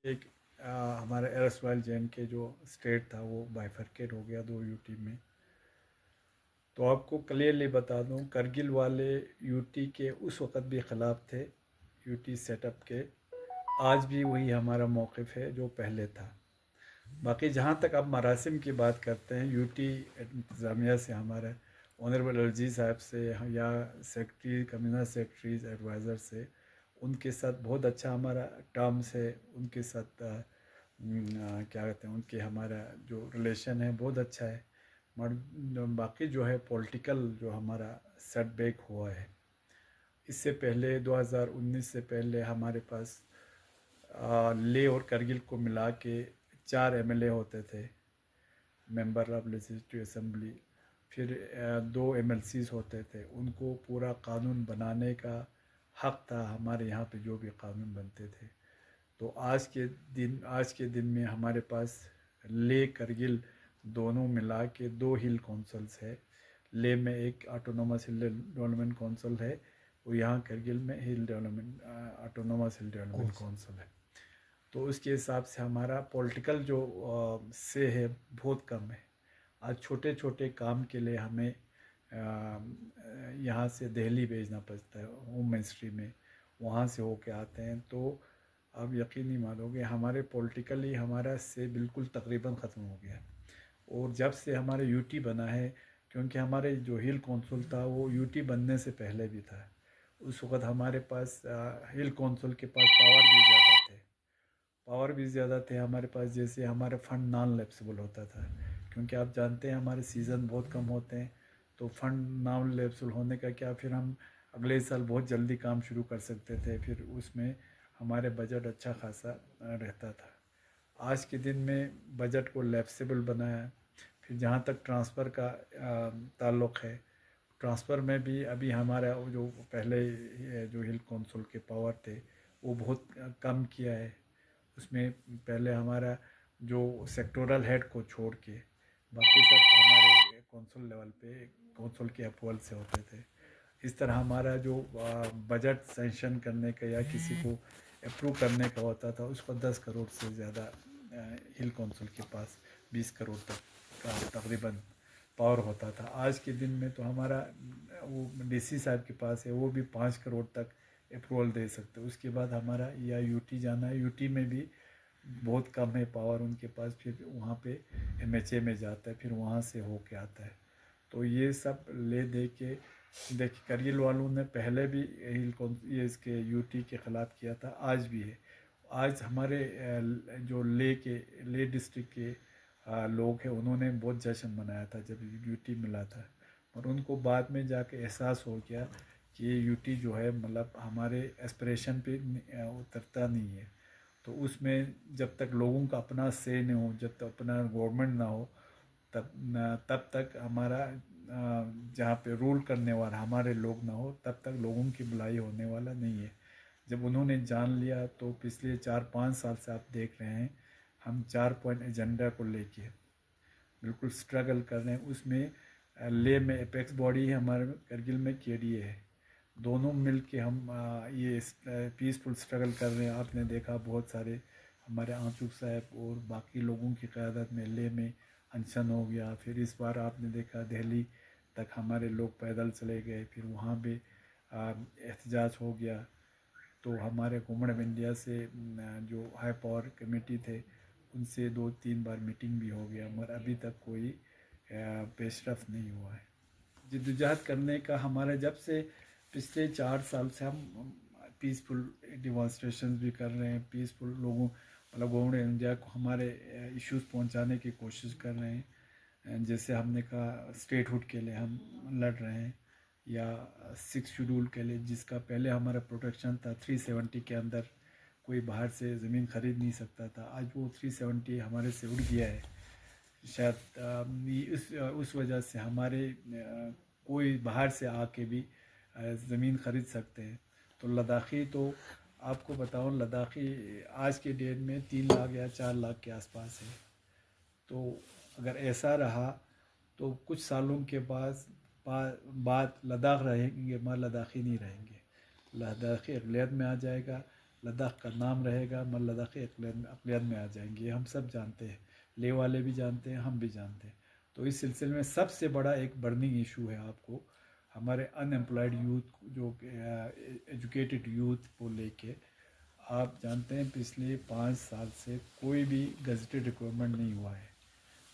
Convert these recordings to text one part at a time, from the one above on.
एक हमारे एरसवाइल जैन के जो स्टेट था वो बाइफरकेट हो गया दो यूटी में। तो आपको क्लियरली बता दूं, करगिल वाले यूटी के उस वक़्त भी ख़िलाफ़ थे, यूटी सेटअप के। आज भी वही हमारा मौक़िफ़ है जो पहले था। बाकी जहाँ तक आप मरासिम की बात करते हैं, यूटी इंतज़ामिया से हमारे ऑनरेबल एलजी साहब से या सेक्रेटरी कम्युनल सेक्रेटरीज एडवाइज़र से, उनके साथ बहुत अच्छा हमारा टर्म्स है। उनके साथ क्या कहते हैं, उनके हमारा जो रिलेशन है बहुत अच्छा है। बाकी जो है पॉलिटिकल जो हमारा सेटबैक हुआ है, इससे पहले 2019 से पहले हमारे पास लेह और करगिल को मिला के 4 एमएलए होते थे, मेंबर ऑफ लेजिस्लेटिव असेंबली। फिर 2 एमएलसीज होते थे। उनको पूरा कानून बनाने का हक था हमारे यहाँ पे, जो भी कानून बनते थे। तो आज के दिन में हमारे पास ले करगिल दोनों मिला के 2 हिल कौंसल्स है। ले में एक ऑटोनोमस हिल डेवलपमेंट कौंसल है, और यहाँ करगिल में hill development autonomous hill development council है। तो उसके हिसाब से हमारा पॉलिटिकल जो से है बहुत कम है। आज छोटे छोटे काम के लिए हमें यहाँ से दिल्ली भेजना पड़ता है होम मिनिस्ट्री में, वहाँ से होके आते हैं। तो आप यकीन नहीं मानोगे, हमारे पॉलिटिकली हमारा से बिल्कुल तकरीबन ख़त्म हो गया। और जब से हमारा यूटी बना है, क्योंकि हमारे जो हिल कौंसिल था वो यूटी बनने से पहले भी था, उस वक़्त हमारे पास हिल कौंसिल के पास पावर भी ज़्यादा थे हमारे पास। जैसे हमारे फंड नॉन लैप्सेबल होता था, क्योंकि आप जानते हैं हमारे सीज़न बहुत कम होते हैं। तो फंड नॉन लैप्सेबल होने का क्या, फिर हम अगले साल बहुत जल्दी काम शुरू कर सकते थे, फिर उसमें हमारे बजट अच्छा खासा रहता था। आज के दिन में बजट को लैप्सेबल बनाया। फिर जहाँ तक ट्रांसफ़र का ताल्लुक़ है, ट्रांसफ़र में भी अभी हमारा वो जो पहले जो हिल कौंसिल के पावर थे वो बहुत कम किया है। उसमें पहले हमारा जो सेक्टोरल हेड को छोड़ के बाकी सब हमारे कौंसिल लेवल पे कौंसिल के अप्रूवल से होते थे। इस तरह हमारा जो बजट सेंशन करने का या किसी को अप्रूव करने का होता था, उसको 10 करोड़ से ज़्यादा हिल कौंसिल के पास 20 करोड़ तक का तकरीबन पावर होता था। आज के दिन में तो हमारा वो डीसी साहब के पास है, वो भी 5 करोड़ तक अप्रूवल दे सकते। उसके बाद हमारा या यूटी जाना है, यूटी में भी बहुत कम है पावर उनके पास। फिर वहाँ पे एमएचए में जाता है, फिर वहाँ से होके आता है। तो ये सब ले दे के देखिए, करगिल वालों ने पहले भी ये इसके यूटी के ख़िलाफ़ किया था, आज भी है। आज हमारे जो ले डिस्ट्रिक्ट के लोग हैं, उन्होंने बहुत जश्न मनाया था जब यूटी मिला था। और उनको बाद में जाके एहसास हो गया कि ये यूटी जो है मतलब हमारे एस्पिरेशन पे उतरता नहीं है। तो उसमें जब तक लोगों का अपना से नहीं हो, जब तक अपना गवर्नमेंट ना हो, तब तक हमारा जहाँ पे रूल करने वाला हमारे लोग ना हो, तब तक लोगों की भलाई होने वाला नहीं है। जब उन्होंने जान लिया, तो पिछले 4-5 साल से आप देख रहे हैं, हम 4 पॉइंट एजेंडा को लेके बिल्कुल स्ट्रगल कर रहे हैं। उसमें ले में एपेक्स बॉडी है, हमारे करगिल में केडीए है। दोनों मिल के हम ये पीसफुल स्ट्रगल कर रहे हैं। आपने देखा बहुत सारे हमारे आंचू साहब और बाकी लोगों की क़यादत में ले में अनशन हो गया। फिर इस बार आपने देखा दिल्ली तक हमारे लोग पैदल चले गए, फिर वहाँ पे एहतजाज हो गया। तो हमारे गवर्नमेंट ऑफ इंडिया से जो हाई पावर कमेटी थे, उनसे 2-3 बार मीटिंग भी हो गया, मगर अभी तक कोई पेशरफ नहीं हुआ है। जद्दोजहद करने का हमारा जब से पिछले 4 साल से हम पीसफुल डिमॉन्स्ट्रेशन भी कर रहे हैं, पीसफुल लोगों मतलब गवर्नमेंट ऑफ इंडिया को हमारे इश्यूज़ पहुंचाने की कोशिश कर रहे हैं। जैसे हमने कहा स्टेटहुड के लिए हम लड़ रहे हैं, या 6 शेड्यूल के लिए, जिसका पहले हमारा प्रोटेक्शन था 370 के अंदर कोई बाहर से ज़मीन ख़रीद नहीं सकता था। आज वो 370 हमारे से उड़ गया है। शायद उस वजह से हमारे कोई बाहर से आके भी ज़मीन ख़रीद सकते हैं। तो लद्दाखी तो आपको बताऊं, लद्दाखी आज के डेट में 3 लाख या 4 लाख के आसपास है। तो अगर ऐसा रहा तो कुछ सालों के बाद लद्दाख रहेंगे मगर लद्दाखी नहीं रहेंगे। लद्दाखी अक़लियत में आ जाएगा। लद्दाख का नाम रहेगा, मगर लद्दाखी अक़लियत में आ जाएंगे, हम सब जानते हैं, ले वाले भी जानते हैं, हम भी जानते हैं। तो इस सिलसिले में सबसे बड़ा एक बर्निंग इशू है आपको हमारे अनएम्प्लॉयड यूथ, जो एजुकेटेड यूथ को लेके। आप जानते हैं पिछले 5 साल से कोई भी गजटेड रिक्वायरमेंट नहीं हुआ है।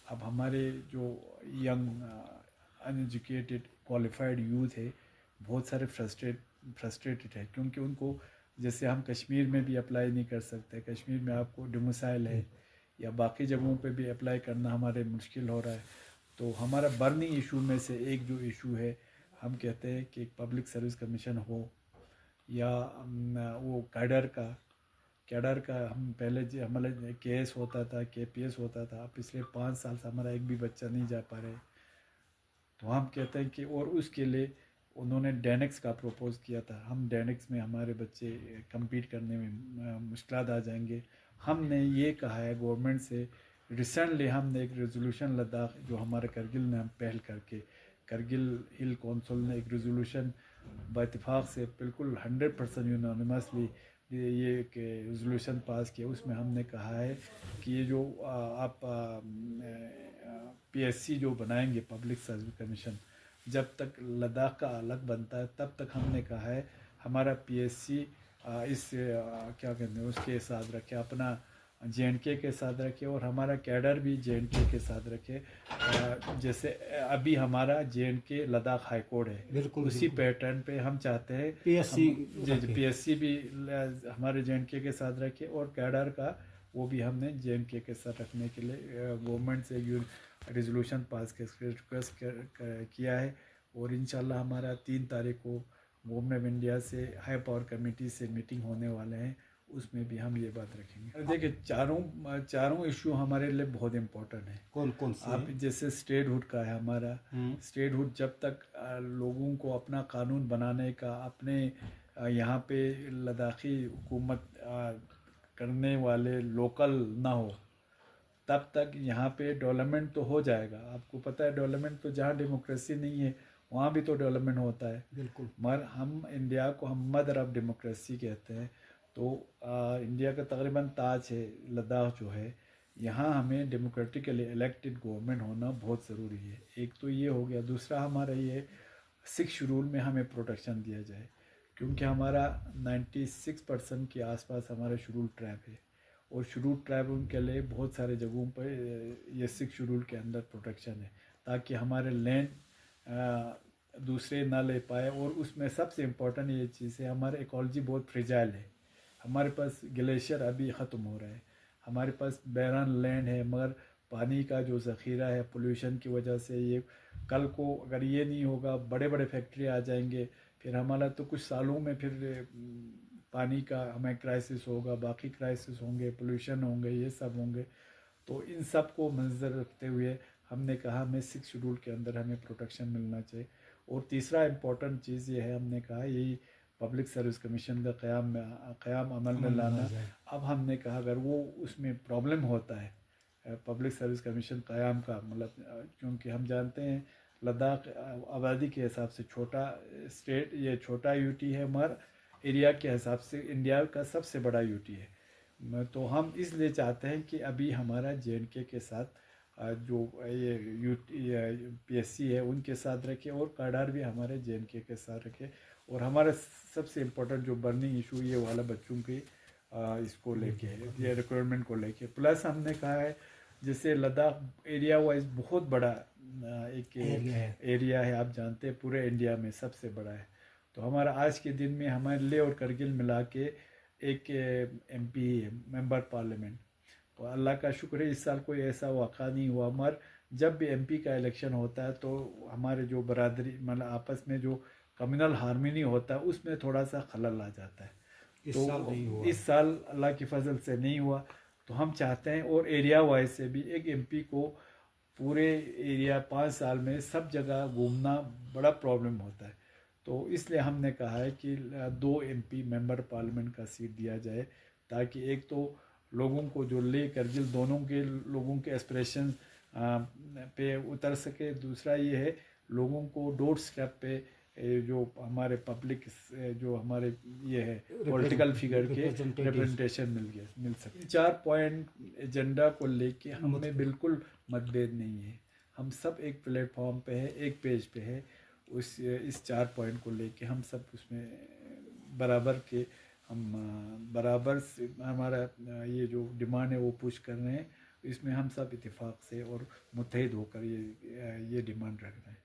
अब हमारे जो यंग अनएजुकेटेड क्वालिफाइड यूथ है, बहुत सारे फ्रस्ट्रेटेड है, क्योंकि उनको, जैसे हम कश्मीर में भी अप्लाई नहीं कर सकते, कश्मीर में आपको डोमिसाइल है, या बाकी जगहों पे भी अप्लाई करना हमारे मुश्किल हो रहा है। तो हमारा बर्निंग इशू में से एक जो इशू है, हम कहते हैं कि पब्लिक सर्विस कमीशन हो, या वो कैडर का हम पहले हमारे केएस होता था, केपीएस होता था, पिछले 5 साल से हमारा एक भी बच्चा नहीं जा पा रहे। तो हम कहते हैं कि, और उसके लिए उन्होंने डेनिक्स का प्रपोज़ किया था, हम डेनिक्स में हमारे बच्चे compete करने में मुश्किल आ जाएंगे। हमने ये कहा है गवर्नमेंट से, रिसेंटली हमने एक रेजोल्यूशन लद्दाख, जो हमारे करगिल ने हम पहल करके, करगिल हिल कौंसिल ने एक रेजोल्यूशन बाइतफाक़ से बिल्कुल 100% यूनानिमसली ये एक रेजोल्यूशन पास किया। उसमें हमने कहा है कि ये जो आप पीएससी जो बनाएंगे, पब्लिक सर्विस कमीशन, जब तक लद्दाख का अलग बनता है तब तक हमने कहा है हमारा पीएससी इस क्या कहते हैं उसके साथ रखे, अपना जेएनके के साथ रखे, और हमारा कैडर भी जेएनके के साथ रखे। जैसे अभी हमारा जेएनके लद्दाख हाई कोर्ट है, बिल्कुल उसी पैटर्न पे हम चाहते हैं पीएससी भी हमारे जेएनके के साथ रखे, और कैडर का वो भी हमने जेएनके के साथ रखने के लिए गवर्नमेंट से रेजोल्यूशन पास के रिक्वेस्ट किया है। और इंशाल्लाह हमारा 3 तारीख को गवर्नमेंट ऑफ इंडिया से हाई पावर कमेटी से मीटिंग होने वाले हैं, उसमें भी हम ये बात रखेंगे। देखिए, चारों इशू हमारे लिए बहुत इम्पोर्टेंट है। कौन कौन से? आप जैसे स्टेटहुड का है हमारा, स्टेटहुड जब तक लोगों को अपना कानून बनाने का, अपने यहाँ पे लद्दाखी हुकूमत करने वाले लोकल ना हो, तब तक यहाँ पे डेवलपमेंट तो हो जाएगा। आपको पता है डेवलपमेंट तो, जहाँ डेमोक्रेसी नहीं है वहाँ भी तो डेवलपमेंट होता है। बिल्कुल। मगर हम इंडिया को हम मदर ऑफ डेमोक्रेसी कहते हैं। तो इंडिया का तकरीबन ताज है लद्दाख जो है, यहाँ हमें डेमोक्रेटिकली इलेक्टेड गवर्नमेंट होना बहुत ज़रूरी है। एक तो ये हो गया। दूसरा हमारा ये 6 शेड्यूल में हमें प्रोटेक्शन दिया जाए, क्योंकि हमारा 96% के आसपास हमारा शेड्यूल ट्राइब है, और शेड्यूल ट्राइब उनके लिए बहुत सारे जगहों पर ये 6 शेड्यूल के अंदर प्रोटेक्शन है, ताकि हमारे लैंड दूसरे ना ले पाए। और उसमें सबसे इम्पोर्टेंट ये चीज़ है, हमारा इकोलॉजी बहुत फ्रेजाइल है। हमारे पास ग्लेशियर अभी ख़त्म हो रहा है, हमारे पास बैरान लैंड है, मगर पानी का जो ज़ख़ीरा है पोल्यूशन की वजह से, ये कल को अगर ये नहीं होगा, बड़े बड़े फैक्ट्री आ जाएंगे, फिर हमारा तो कुछ सालों में फिर पानी का हमें क्राइसिस होगा, बाकी क्राइसिस होंगे, पोल्यूशन होंगे, ये सब होंगे। तो इन सब को मंजर रखते हुए हमने कहा हमें 6 शेड्यूल के अंदर हमें प्रोटेक्शन मिलना चाहिए। और तीसरा इम्पोर्टेंट चीज़ ये है, हमने कहा यही पब्लिक सर्विस कमीशन का क़याम अमल में लाना। अब हमने कहा अगर वो उसमें प्रॉब्लम होता है पब्लिक सर्विस कमीशन क़याम का, मतलब क्योंकि हम जानते हैं लद्दाख आबादी के हिसाब से छोटा स्टेट, ये छोटा यूटी है, मगर एरिया के हिसाब से इंडिया का सबसे बड़ा यूटी है। तो हम इसलिए चाहते हैं कि अभी हमारा जेएनके के साथ जो ये पीएससी है उनके साथ रखे, और कैडर भी हमारे जेएनके के साथ रखे। और हमारा सबसे इम्पोर्टेंट जो बर्निंग इशू ये वाला बच्चों की इसको लेके, ये रिक्वायरमेंट को लेके, प्लस हमने कहा है जैसे लद्दाख एरिया वाइज बहुत बड़ा एक एरिया है, आप जानते हैं पूरे इंडिया में सबसे बड़ा है। तो हमारा आज के दिन में हमारे ले और करगिल मिला के एक एमपी है, मेंबर पार्लियामेंट। तो अल्लाह का शुक्र है इस साल कोई ऐसा वाक़ा नहीं हुआ, मगर जब भी एमपी का इलेक्शन होता है तो हमारे जो बरादरी, मतलब आपस में जो कम्युनल हार्मनी होता है, उसमें थोड़ा सा खलल आ जाता है। इस साल अल्लाह की फजल से नहीं हुआ। तो हम चाहते हैं, और एरिया वाइज से भी एक एमपी को पूरे एरिया 5 साल में सब जगह घूमना बड़ा प्रॉब्लम होता है। तो इसलिए हमने कहा है कि 2 एमपी मेंबर पार्लियामेंट का सीट दिया जाए, ताकि एक तो लोगों को जो ले करगिल दोनों के लोगों के एस्पिरेशन पे उतर सके, दूसरा ये है लोगों को डोर स्टेप पे जो हमारे पब्लिक जो हमारे ये है पॉलिटिकल फिगर के रिप्रेजेंटेशन मिल सके। 4 पॉइंट एजेंडा को लेके हमें बिल्कुल मतभेद नहीं है, हम सब एक प्लेटफॉर्म पे है, एक पेज पे है। इस 4 पॉइंट को लेके हम सब उसमें बराबर के हम बराबर से हमारा ये जो डिमांड है वो पुश कर रहे हैं। इसमें हम सब इत्तेफाक से और मुत्तहिद होकर ये डिमांड रख रहे हैं।